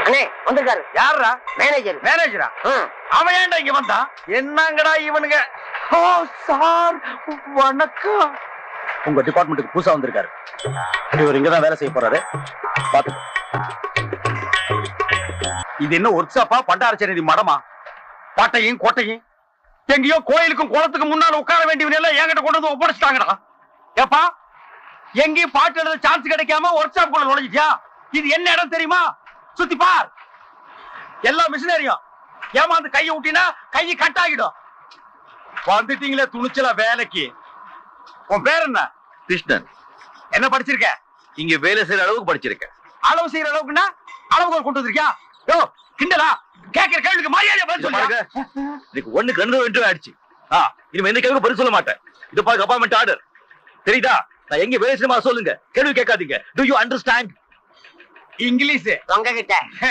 அண்ணே வந்திருக்காரு. யாரா? மேனேஜர். மேனேஜரா? அவன் ஏன்டா இங்க வந்தான்? என்னங்கடா இவனுங்க? ஓ சார் வணக்கம். உங்க டிபார்ட்மெண்ட்டுக்கு புதுசா வந்திருக்காரு. இவர் இங்கதான் வேலை செய்ய போறாரு. பாத்து. இது என்ன ஒர்க் ஷாப்பா பண்டாரச்சேரி மடமா? பாட்டையும் கோட்டையும் எங்கேயோ கோயிலுக்கும் குளத்துக்கு முன்னால உட்கார வேண்டியவன் எல்லாம் என்கிட்ட கொண்டு வந்து ஒப்படைச்சிட்டாங்கடா. ஏப்பா எங்கேயும் பாட்டு எழுத சான்ஸ் கிடைக்காம ஒர்க் ஷாப் குள்ள நுழைஞ்சிட்டியா? இது என்ன இடம் தெரியுமா? சுத்தி பார். எல்லா மிஷினரியும் ஏமாந்து கையை விட்டினா கையை கட் ஆகிடும். வந்துட்டீங்களே துணிச்சலா வேலைக்கு. உன் பேர் என்ன? கிருஷ்ணன். என்ன படிச்சிருக்க? இங்க வேலை செய்யற அளவுக்கு படிச்சிருக்கேன். அளவு செய்யற அளவுக்குன்னா அளவுகள் கொண்டு வந்திருக்கியா? யோ கிண்டலா? கேட்கிற கேள்விக்கு மரியாதை பதில் சொல்லுங்க. இதுக்கு ஒண்ணுக்கு 2 இன்டர்வியூ ஆயிடுச்சு. இனிமே எந்த கேள்வி பதில் சொல்ல மாட்டேன். இது பாருங்க அப்பாயின்மெண்ட் ஆர்டர். தெரியுதா? நான் எங்க வேலை செய்யணுமா சொல்லுங்க. கேள்வி கேட்காதீங்க. To you understand? இங்கிலீஷ் உங்ககிட்ட